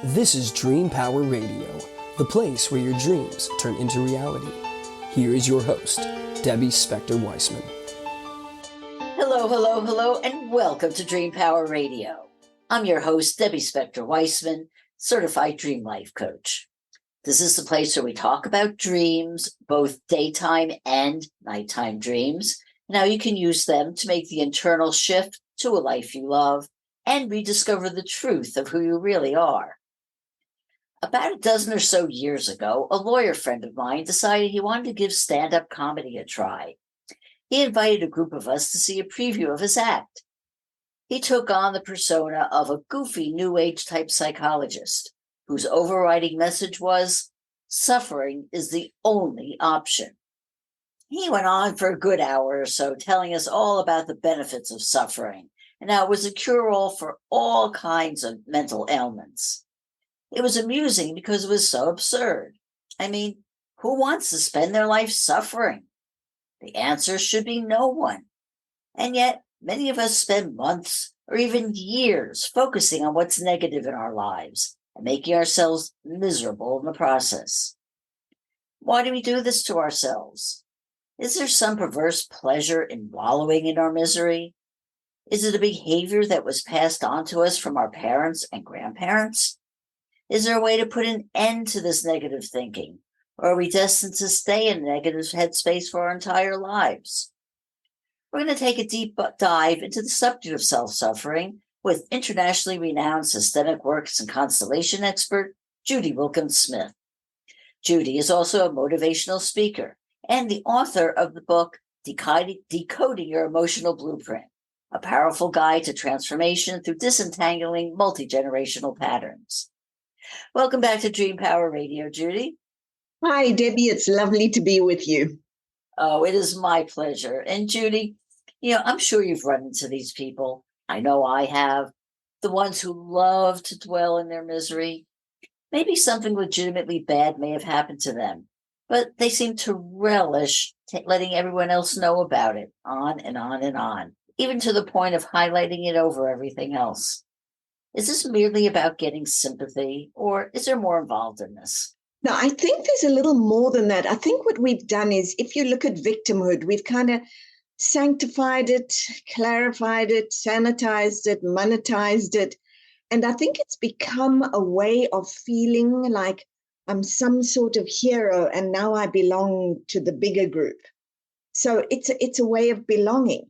This is Dream Power Radio, the place where your dreams turn into reality. Here is your host, Debbie Spector-Weissman. Hello, hello, hello, and welcome to Dream Power Radio. I'm your host, Debbie Spector-Weissman, certified dream life coach. This is the place where we talk about dreams, both daytime and nighttime dreams, and how you can use them to make the internal shift to a life you love and rediscover the truth of who you really are. About a dozen or so years ago, a lawyer friend of mine decided he wanted to give stand-up comedy a try. He invited a group of us to see a preview of his act. He took on the persona of a goofy New Age type psychologist whose overriding message was, suffering is the only option. He went on for a good hour or so telling us all about the benefits of suffering and how it was a cure-all for all kinds of mental ailments. It was amusing because it was so absurd. I mean, who wants to spend their life suffering? The answer should be no one. And yet, many of us spend months or even years focusing on what's negative in our lives and making ourselves miserable in the process. Why do we do this to ourselves? Is there some perverse pleasure in wallowing in our misery? Is it a behavior that was passed on to us from our parents and grandparents? Is there a way to put an end to this negative thinking? Or are we destined to stay in a negative headspace for our entire lives? We're going to take a deep dive into the subject of self-suffering with internationally renowned systemic works and constellation expert, Judy Wilkins-Smith. Judy is also a motivational speaker and the author of the book, Decoding Your Emotional Blueprint, a powerful guide to transformation through disentangling multi-generational patterns. Welcome back to Dream Power Radio, Judy. Hi, Debbie. It's lovely to be with you. Oh, it is my pleasure. And Judy, I'm sure you've run into these people. I know I have. The ones who love to dwell in their misery. Maybe something legitimately bad may have happened to them, but they seem to relish letting everyone else know about it, on and on and on, even to the point of highlighting it over everything else. Is this merely about getting sympathy, or is there more involved in this? No, I think there's a little more than that. I think what we've done is, if you look at victimhood, we've kind of sanctified it, clarified it, sanitized it, monetized it. And I think it's become a way of feeling like I'm some sort of hero and now I belong to the bigger group. So it's a way of belonging.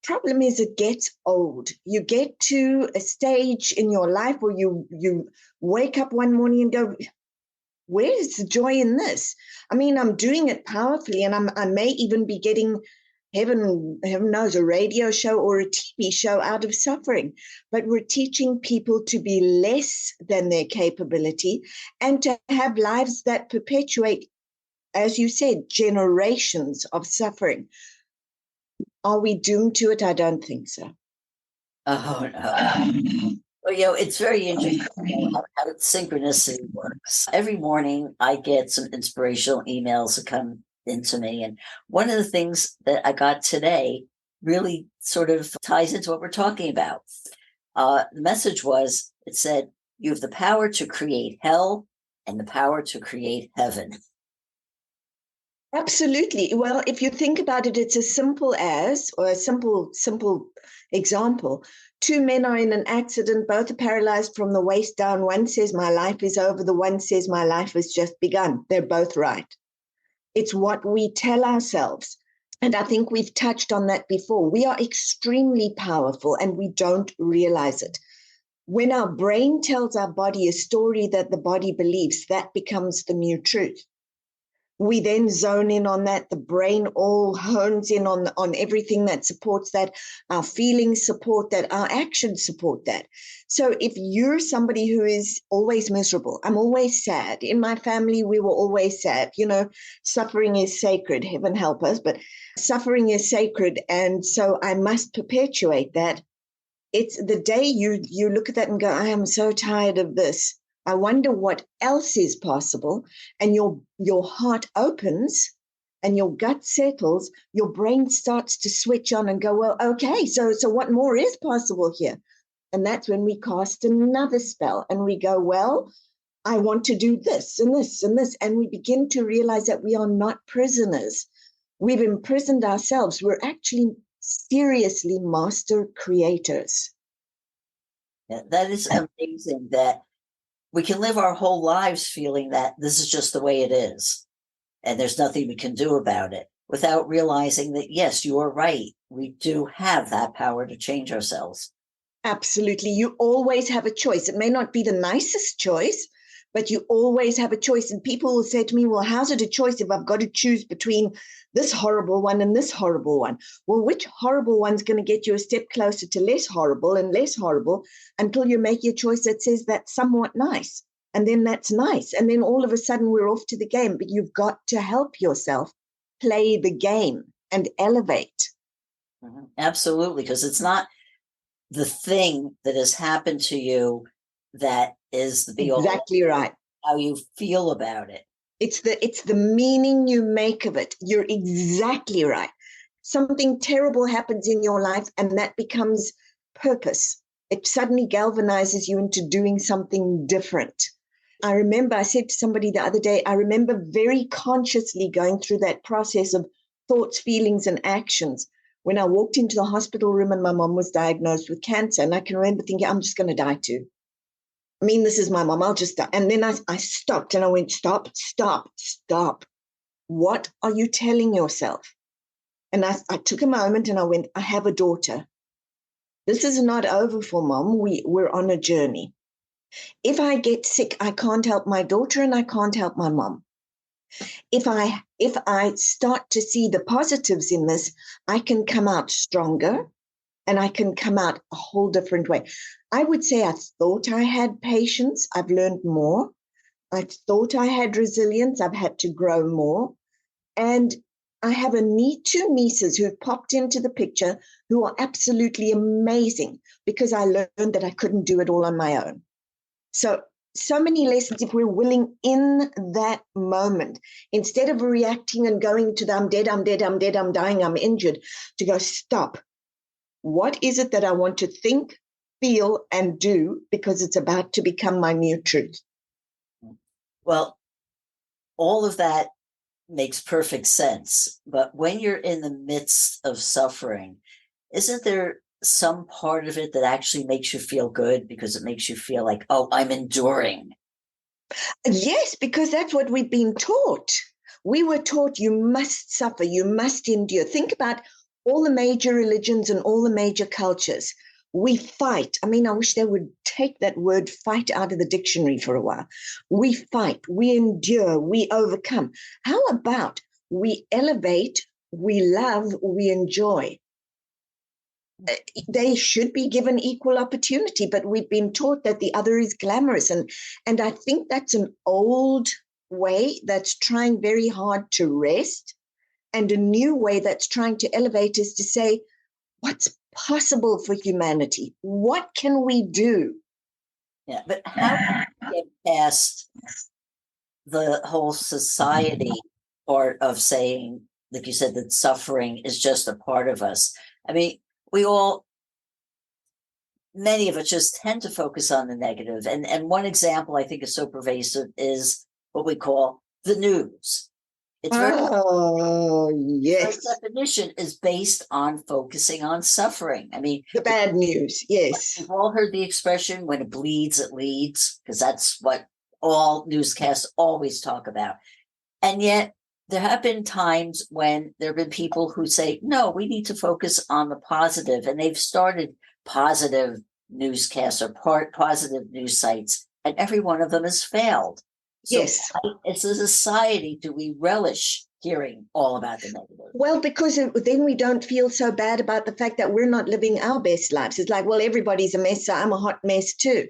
Problem is it gets old. You get to a stage in your life where you wake up one morning and go, where is the joy in this? I mean, I'm doing it powerfully and I may even be getting, heaven knows, a radio show or a TV show out of suffering. But we're teaching people to be less than their capability and to have lives that perpetuate, as you said, generations of suffering. Are we doomed to it? I don't think so. Oh, no. Well, it's very interesting how synchronicity works. Every morning I get some inspirational emails that come into me. And one of the things that I got today really sort of ties into what we're talking about. The message was, it said, you have the power to create hell and the power to create heaven. Absolutely. Well, if you think about it, it's as simple as, or a simple example. Two men are in an accident, both are paralyzed from the waist down. One says, my life is over. The one says, my life has just begun. They're both right. It's what we tell ourselves. And I think we've touched on that before. We are extremely powerful and we don't realize it. When our brain tells our body a story that the body believes, that becomes the new truth. We then zone in on that. The brain all hones in on everything that supports that. Our feelings support that. Our actions support that. So if you're somebody who is always miserable, I'm always sad. In my family, we were always sad. Suffering is sacred. Heaven help us. But suffering is sacred. And so I must perpetuate that. It's the day you look at that and go, I am so tired of this. I wonder what else is possible. And your heart opens and your gut settles, your brain starts to switch on and go, well, okay, so what more is possible here? And that's when we cast another spell and we go, well, I want to do this and this and this. And we begin to realize that we are not prisoners. We've imprisoned ourselves. We're actually seriously master creators. Yeah, that is amazing that we can live our whole lives feeling that this is just the way it is and there's nothing we can do about it, without realizing that, yes, you are right. We do have that power to change ourselves. Absolutely. You always have a choice. It may not be the nicest choice, but you always have a choice. And people will say to me, well, how's it a choice if I've got to choose between this horrible one and this horrible one? Well, which horrible one's going to get you a step closer to less horrible and less horrible until you make your choice that says that's somewhat nice. And then that's nice. And then all of a sudden we're off to the game. But you've got to help yourself play the game and elevate. Mm-hmm. Absolutely. Because it's not the thing that has happened to you that is the be all. Exactly right. How you feel about it. It's the meaning you make of it. You're exactly right. Something terrible happens in your life and that becomes purpose. It suddenly galvanizes you into doing something different. I remember I said to somebody the other day, I remember very consciously going through that process of thoughts, feelings, and actions when I walked into the hospital room and my mom was diagnosed with cancer. And I can remember thinking, I'm just going to die too. I mean, this is my mom, I'll just die. And then I stopped and I went, stop. What are you telling yourself? And I took a moment and I went, I have a daughter. This is not over for mom. We're on a journey. If I get sick, I can't help my daughter and I can't help my mom. If I start to see the positives in this, I can come out stronger and I can come out a whole different way. I would say I thought I had patience. I've learned more. I thought I had resilience. I've had to grow more. And I have two nieces who popped into the picture who are absolutely amazing because I learned that I couldn't do it all on my own. So many lessons if we're willing in that moment, instead of reacting and going to the I'm dead, I'm dying, I'm injured, to go, stop. What is it that I want to think, feel, and do because it's about to become my new truth? Well, all of that makes perfect sense. But when you're in the midst of suffering, isn't there some part of it that actually makes you feel good because it makes you feel like, oh, I'm enduring? Yes, because that's what we've been taught. We were taught you must suffer, you must endure. Think about all the major religions and all the major cultures. We fight. I mean, I wish they would take that word fight out of the dictionary for a while. We fight, we endure, we overcome. How about we elevate, we love, we enjoy? They should be given equal opportunity, but we've been taught that the other is glamorous. And I think that's an old way that's trying very hard to rest, and a new way that's trying to elevate is to say, what's possible for humanity? What can we do? Yeah, but how do you get past the whole society part of saying, like you said, that suffering is just a part of us? I mean, many of us just tend to focus on the negative. And one example I think is so pervasive is what we call the news. It's yes. Its definition is based on focusing on suffering. I mean, the bad news, yes. We've all heard the expression, when it bleeds, it leads, because that's what all newscasts always talk about. And yet there have been times when there have been people who say, no, we need to focus on the positive. And they've started positive newscasts or positive news sites, and every one of them has failed. So yes. As a society, do we relish hearing all about the negative? Well, because then we don't feel so bad about the fact that we're not living our best lives. It's like, well, everybody's a mess, so I'm a hot mess too.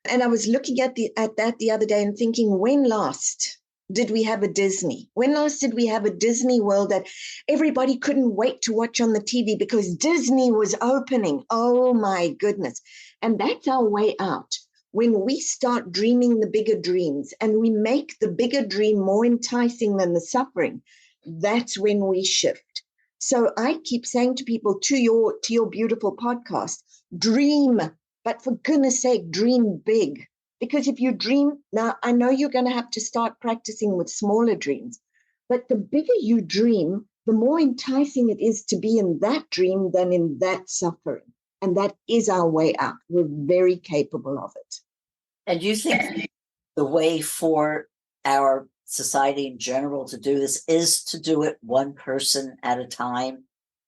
And I was looking at that the other day and thinking, when last did we have a Disney? When last did we have a Disney World that everybody couldn't wait to watch on the TV because Disney was opening? Oh, my goodness. And that's our way out. When we start dreaming the bigger dreams and we make the bigger dream more enticing than the suffering, that's when we shift. So I keep saying to people, to your beautiful podcast, dream But for goodness sake, dream big. Because if you dream, now I know you're going to have to start practicing with smaller dreams, but the bigger you dream, the more enticing it is to be in that dream than in that suffering. And that is our way out. We're very capable of it. And you think the way for our society in general to do this is to do it one person at a time?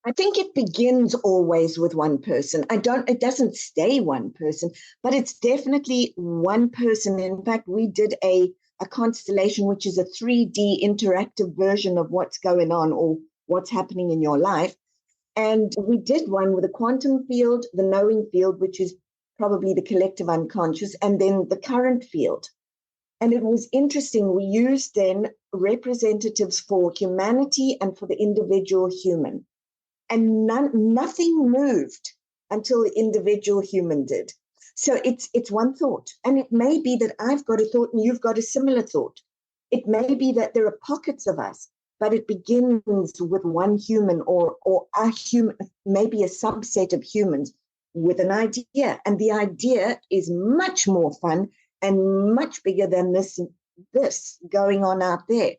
I think it begins always with one person. It doesn't stay one person, but it's definitely one person. In fact, we did a constellation, which is a 3D interactive version of what's going on or what's happening in your life. And we did one with a quantum field, the knowing field, which is probably the collective unconscious, and then the current field. And it was interesting. We used then representatives for humanity and for the individual human. And nothing moved until the individual human did. So it's one thought. And it may be that I've got a thought and you've got a similar thought. It may be that there are pockets of us, but it begins with one human or a human, maybe a subset of humans with an idea. And the idea is much more fun and much bigger than this going on out there.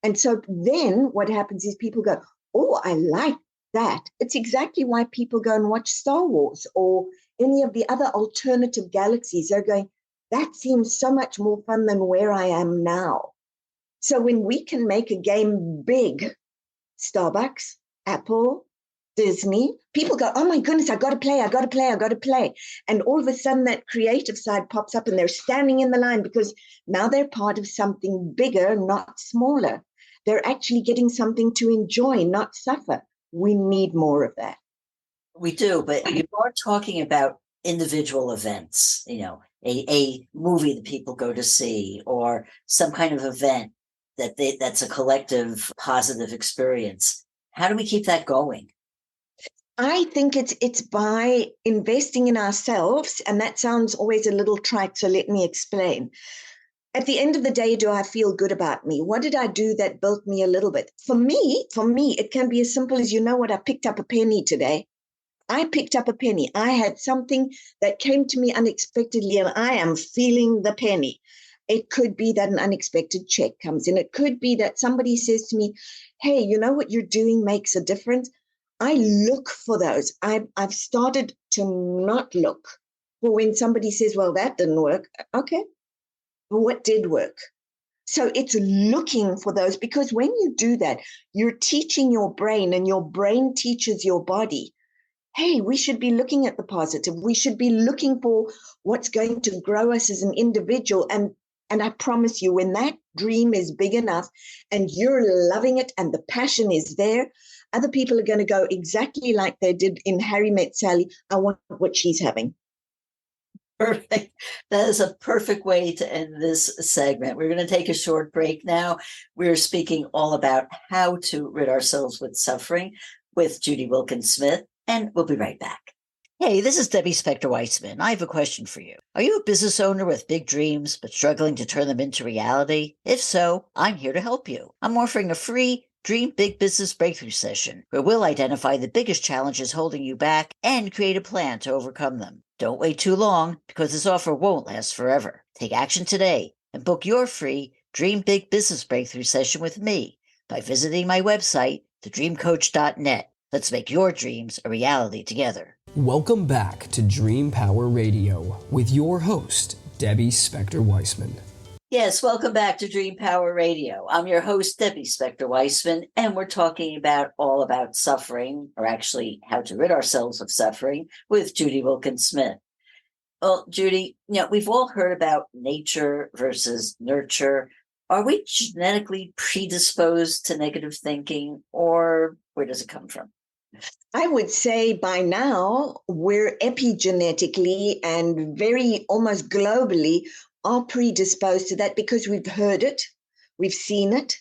And so then what happens is people go, oh, I like that. It's exactly why people go and watch Star Wars or any of the other alternative galaxies. They're going, that seems so much more fun than where I am now. So when we can make a game big, Starbucks, Apple, Disney, people go, oh my goodness, I got to play. And all of a sudden that creative side pops up and they're standing in the line because now they're part of something bigger, not smaller. They're actually getting something to enjoy, not suffer. We need more of that. We do, but you are talking about individual events, a movie that people go to see or some kind of event that's a collective positive experience. How do we keep that going? I think it's by investing in ourselves, and that sounds always a little trite, so let me explain. At the end of the day, do I feel good about me? What did I do that built me a little bit? For me, it can be as simple as, I picked up a penny today. I picked up a penny. I had something that came to me unexpectedly, and I am feeling the penny. It could be that an unexpected check comes in. It could be that somebody says to me, hey, you know what you're doing makes a difference. I look for those. I've started to not look for when somebody says, well, that didn't work. Okay. What did work? So it's looking for those, because when you do that, you're teaching your brain, and your brain teaches your body, hey, we should be looking at the positive. We should be looking for what's going to grow us as an individual. And I promise you, when that dream is big enough and you're loving it and the passion is there, other people are going to go exactly like they did in Harry Met Sally. I want what she's having. Perfect. That is a perfect way to end this segment. We're going to take a short break now. We're speaking all about how to rid ourselves with suffering with Judy Wilkins-Smith, and we'll be right back. Hey, this is Debbie Spector-Weissman. I have a question for you. Are you a business owner with big dreams but struggling to turn them into reality? If so, I'm here to help you. I'm offering a free Dream Big Business Breakthrough session where we'll identify the biggest challenges holding you back and create a plan to overcome them. Don't wait too long, because this offer won't last forever. Take action today and book your free Dream Big Business Breakthrough session with me by visiting my website, thedreamcoach.net. Let's make your dreams a reality together. Welcome back to Dream Power Radio with your host, Debbie Spector-Weissman. Yes, welcome back to Dream Power Radio. I'm your host, Debbie Spector-Weissman, and we're talking all about suffering, or actually how to rid ourselves of suffering, with Judy Wilkins-Smith. Well, Judy, we've all heard about nature versus nurture. Are we genetically predisposed to negative thinking, or where does it come from? I would say by now we're epigenetically and very almost globally are predisposed to that, because we've heard it, we've seen it,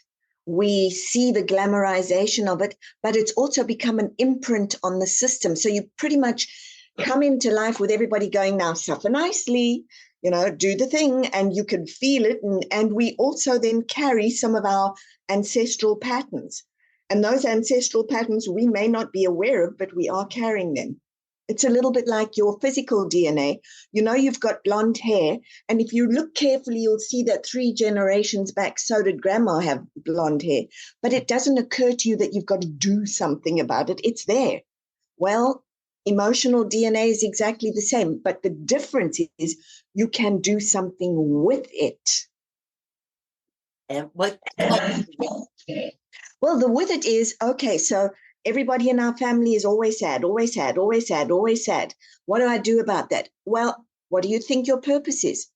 we see the glamorization of it, but it's also become an imprint on the system. So you pretty much come into life with everybody going, now suffer nicely, do the thing, and you can feel it. And we also then carry some of our ancestral patterns. And those ancestral patterns we may not be aware of, but we are carrying them. It's a little bit like your physical DNA. You've got blonde hair, and if you look carefully, you'll see that 3 generations back, so did grandma have blonde hair. But it doesn't occur to you that you've got to do something about it. It's there. Well, emotional DNA is exactly the same, but the difference is you can do something with it. And what? Well, the with it is, okay, so everybody in our family is always sad, always sad, always sad, always sad. What do I do about that? Well, what do you think your purpose is?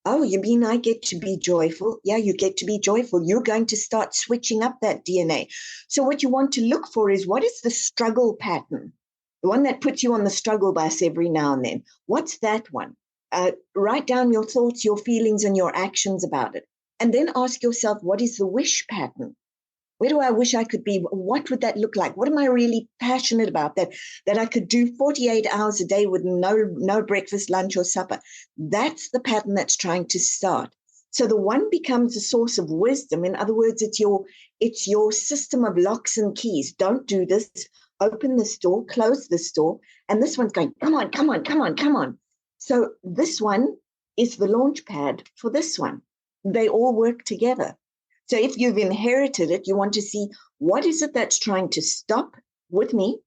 Oh, you mean I get to be joyful? Yeah, you get to be joyful. You're going to start switching up that DNA. So what you want to look for is, what is the struggle pattern? The one that puts you on the struggle bus every now and then. What's that one? Write down your thoughts, your feelings, and your actions about it. And then ask yourself, what is the wish pattern? Where do I wish I could be? What would that look like? What am I really passionate about that I could do 48 hours a day with no breakfast, lunch, or supper? That's the pattern that's trying to start. So the one becomes a source of wisdom. In other words, it's your system of locks and keys. Don't do this. Open this door, close this door. And this one's going, come on, come on, come on, come on. So this one is the launch pad for this one. They all work together. So if you've inherited it, you want to see, what is it that's trying to stop with me,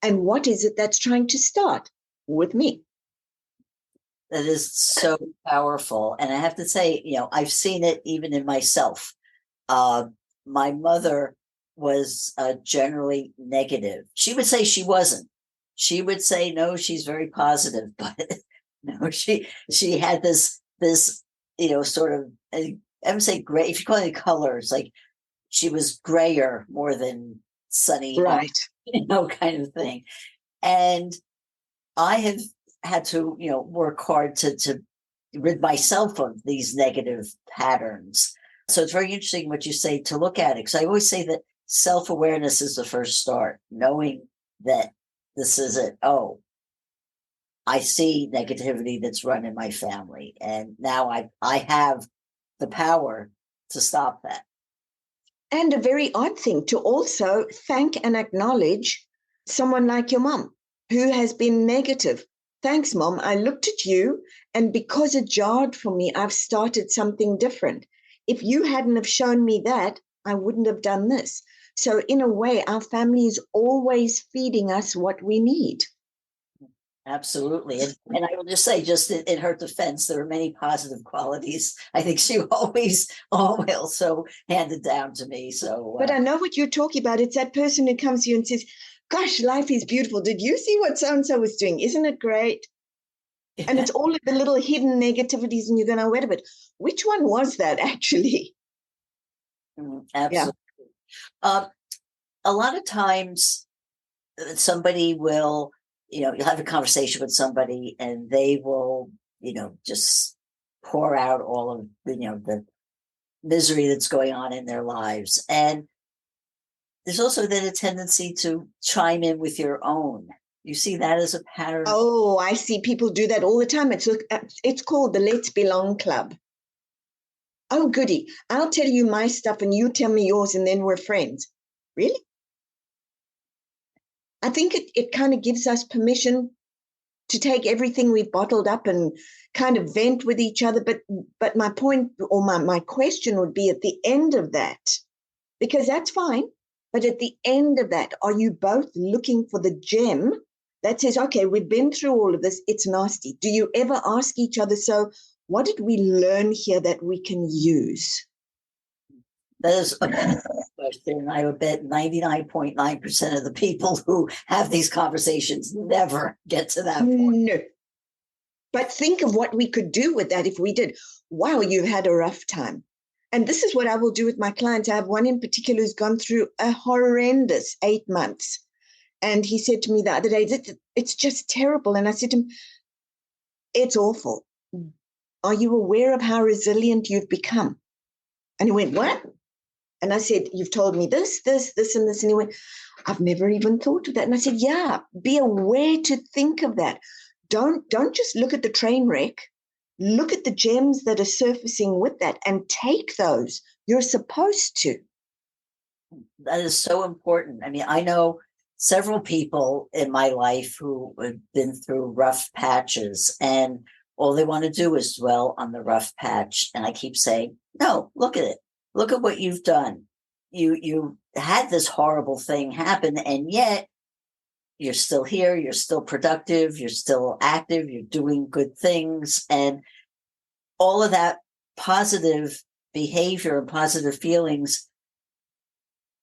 and what is it that's trying to start with me? That is so powerful. And I have to say, I've seen it even in myself. My mother was generally negative. She would say she wasn't. She would say, no, she's very positive. But no, she had this sort of, I would say gray, if you call it colors, like she was grayer more than sunny, right? Kind of thing. And I have had to, work hard to rid myself of these negative patterns. So it's very interesting what you say, to look at it, because I always say that self-awareness is the first start, knowing that this is it. Oh, I see negativity that's run in my family, and now I have the power to stop that. And a very odd thing, to also thank and acknowledge someone like your mom who has been negative. Thanks, Mom. I looked at you, and because it jarred for me, I've started something different. If you hadn't have shown me that, I wouldn't have done this. So in a way, our family is always feeding us what we need. Absolutely. And I will just say, just in her defense, there are many positive qualities. I think she always also handed down to me. So, but I know what you're talking about. It's that person who comes to you and says, gosh, life is beautiful. Did you see what so-and-so was doing? Isn't it great? And it's all of the little hidden negativities, and you're going, oh, wait a minute, which one was that actually? Absolutely. Yeah. A lot of times somebody will, you'll have a conversation with somebody and they will, just pour out all of the misery that's going on in their lives. And there's also then a tendency to chime in with your own. You see that as a pattern? Oh, I see people do that all the time. It's called the Let's Belong Club. Oh, goody. I'll tell you my stuff and you tell me yours, and then we're friends. Really? I think it kind of gives us permission to take everything we've bottled up and kind of vent with each other. But my point, or my question would be, at the end of that, because that's fine, but at the end of that, are you both looking for the gem that says, okay, we've been through all of this, it's nasty? Do you ever ask each other, so what did we learn here that we can use? That is a question. I would bet 99.9% of the people who have these conversations never get to that point. No. But think of what we could do with that if we did. Wow, you've had a rough time. And this is what I will do with my clients. I have one in particular who's gone through a horrendous 8 months. And he said to me the other day, it's just terrible. And I said to him, it's awful. Are you aware of how resilient you've become? And he went, what? And I said, you've told me this, this, this, and this. And he went, I've never even thought of that. And I said, yeah, be aware to think of that. Don't just look at the train wreck. Look at the gems that are surfacing with that and take those. You're supposed to. That is so important. I mean, I know several people in my life who have been through rough patches, and all they want to do is dwell on the rough patch. And I keep saying, no, look at it. Look at what you've done. You had this horrible thing happen, and yet you're still here, you're still productive, you're still active, you're doing good things. And all of that positive behavior and positive feelings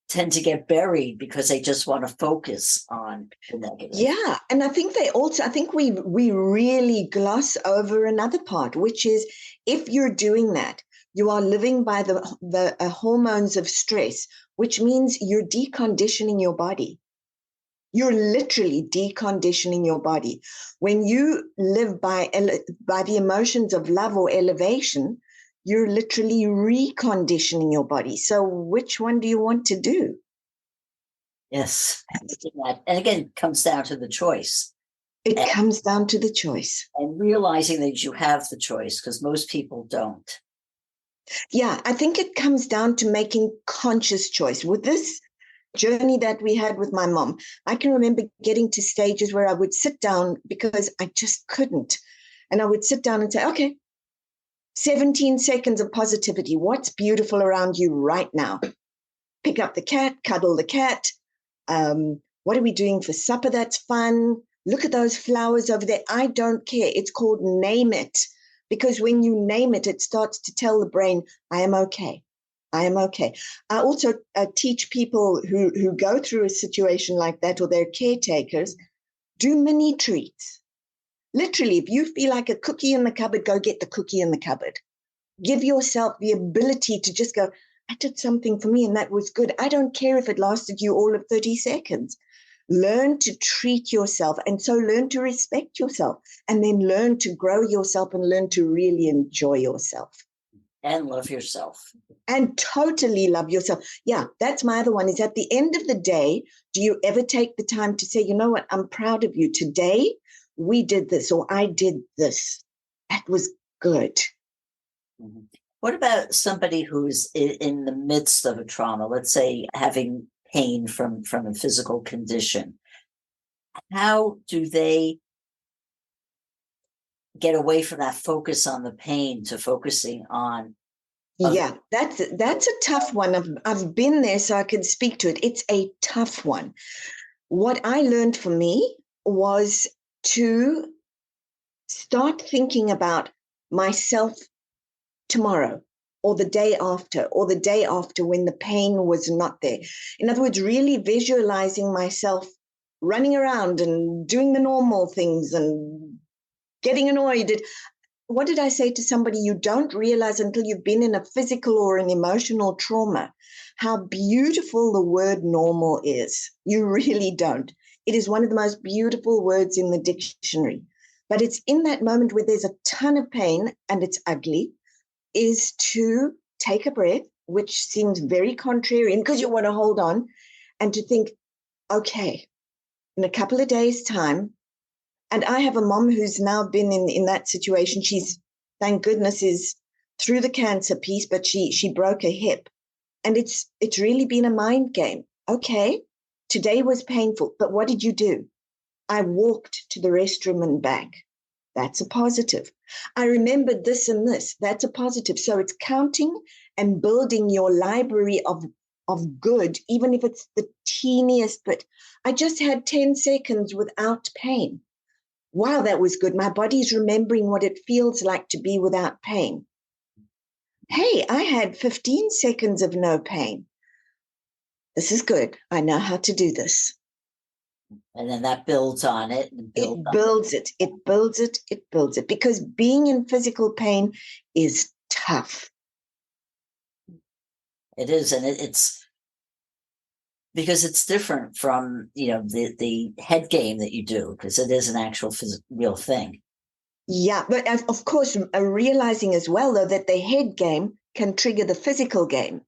tend to get buried because they just want to focus on the negative. Yeah. And I think we really gloss over another part, which is if you're doing that, you are living by the hormones of stress, which means you're deconditioning your body. You're literally deconditioning your body. When you live by the emotions of love or elevation, you're literally reconditioning your body. So which one do you want to do? Yes. And again, it comes down to the choice. It comes down to the choice. And realizing that you have the choice, because most people don't. Yeah, I think it comes down to making conscious choice. With this journey that we had with my mom, I can remember getting to stages where I would sit down because I just couldn't. And I would sit down and say, okay, 17 seconds of positivity. What's beautiful around you right now? Pick up the cat, cuddle the cat. What are we doing for supper? That's fun. Look at those flowers over there. I don't care. It's called name it. Because when you name it, it starts to tell the brain, I am okay. I am okay. I also teach people who go through a situation like that, or they're caretakers, do mini treats. Literally, if you feel like a cookie in the cupboard, go get the cookie in the cupboard. Give yourself the ability to just go, I did something for me and that was good. I don't care if it lasted you all of 30 seconds. Learn to treat yourself, and so learn to respect yourself, and then learn to grow yourself and learn to really enjoy yourself. And love yourself. And totally love yourself. Yeah, that's my other one, is at the end of the day, do you ever take the time to say, you know what, I'm proud of you. Today, we did this, or I did this. That was good. Mm-hmm. What about somebody who's in the midst of a trauma, let's say having pain from a physical condition? How do they get away from that focus on the pain to focusing on? Yeah, that's a tough one. I've been there, so I can speak to it. It's a tough one. What I learned for me was to start thinking about myself tomorrow, or the day after when the pain was not there. In other words, really visualizing myself running around and doing the normal things and getting annoyed. What did I say to somebody? You don't realize until you've been in a physical or an emotional trauma how beautiful the word normal is. You really don't. It is one of the most beautiful words in the dictionary. But it's in that moment where there's a ton of pain and it's ugly, is to take a breath, which seems very contrarian because you want to hold on, and to think, okay, in a couple of days' time. And I have a mom who's now been in that situation. She's, thank goodness, is through the cancer piece, but she broke a hip. And it's really been a mind game. Okay, today was painful, but what did you do? I walked to the restroom and back. That's a positive. I remembered this and this. That's a positive. So it's counting and building your library of good, even if it's the teeniest bit. I just had 10 seconds without pain. Wow, that was good. My body's remembering what it feels like to be without pain. Hey, I had 15 seconds of no pain. This is good. I know how to do this. And then that builds on it. It builds it, because being in physical pain is tough. It is, and it's because it's different from, the head game that you do, because it is an actual real thing. Yeah, but of course, realizing as well, though, that the head game can trigger the physical game.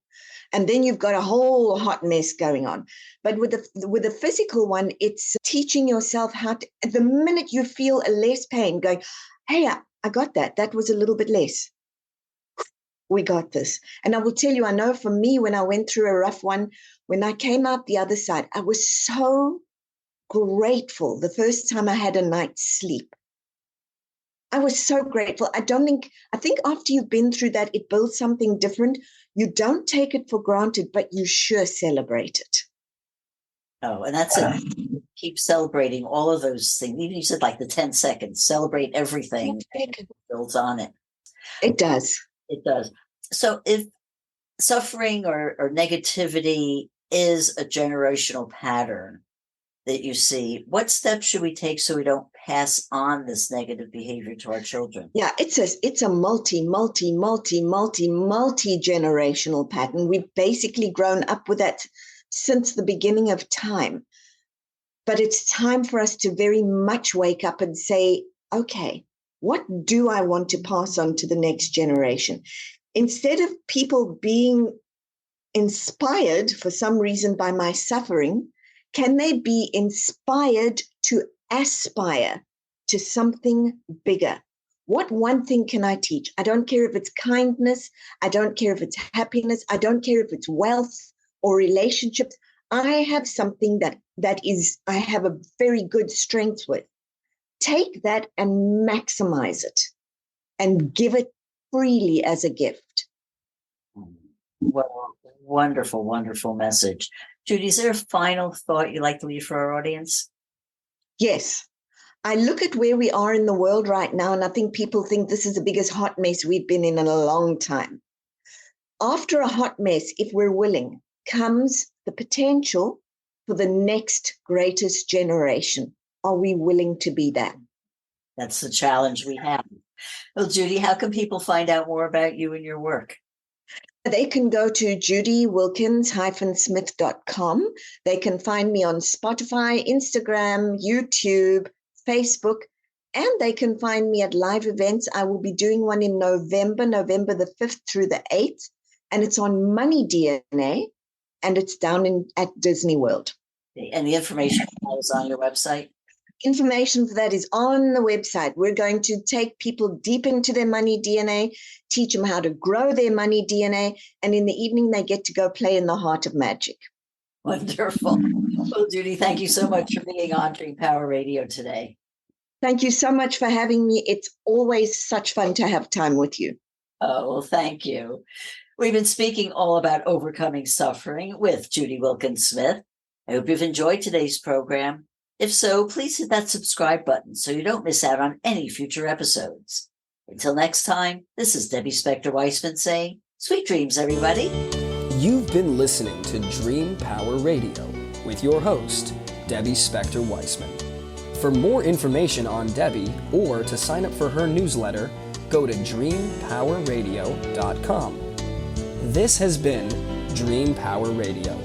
And then you've got a whole hot mess going on. But with the physical one, it's teaching yourself how to, the minute you feel a less pain, going, hey, I got that. That was a little bit less. We got this. And I will tell you, I know for me, when I went through a rough one, when I came out the other side, I was so grateful the first time I had a night's sleep. I was so grateful. I think after you've been through that, it builds something different. You don't take it for granted, but you sure celebrate it. Oh, and that's it. Keep celebrating all of those things. Even you said like the 10 seconds, celebrate everything that builds on it. It does. It does. So if suffering or negativity is a generational pattern that you see, what steps should we take so we don't pass on this negative behavior to our children? Yeah, it's a multi-generational pattern. We've basically grown up with that since the beginning of time. But it's time for us to very much wake up and say, okay, what do I want to pass on to the next generation? Instead of people being inspired for some reason by my suffering, can they be inspired to aspire to something bigger? What one thing can I teach? I don't care if it's kindness. I don't care if it's happiness. I don't care if it's wealth or relationships. I have something that I have a very good strength with. Take that and maximize it and give it freely as a gift. Well, wonderful, wonderful message. Judy, is there a final thought you'd like to leave for our audience? Yes. I look at where we are in the world right now, and I think people think this is the biggest hot mess we've been in a long time. After a hot mess, if we're willing, comes the potential for the next greatest generation. Are we willing to be that? That's the challenge we have. Well, Judy, how can people find out more about you and your work? They can go to judywilkins-smith.com. They can find me on Spotify, Instagram, YouTube, Facebook, and they can find me at live events. I will be doing one in November the 5th through the 8th, and it's on money DNA, and it's down at Disney World. And the information is on your website? Information for that is on the website. We're going to take people deep into their money DNA, teach them how to grow their money DNA, and in the evening they get to go play in the heart of magic. Wonderful. Well, Judy, thank you so much for being on Dream Power Radio today. Thank you so much for having me. It's always such fun to have time with you. Oh, well, thank you. We've been speaking all about overcoming suffering with Judy Wilkins-Smith. I hope you've enjoyed today's program. If so, please hit that subscribe button so you don't miss out on any future episodes. Until next time, this is Debbie Spector-Weissman saying, sweet dreams, everybody. You've been listening to Dream Power Radio with your host, Debbie Spector-Weissman. For more information on Debbie or to sign up for her newsletter, go to dreampowerradio.com. This has been Dream Power Radio.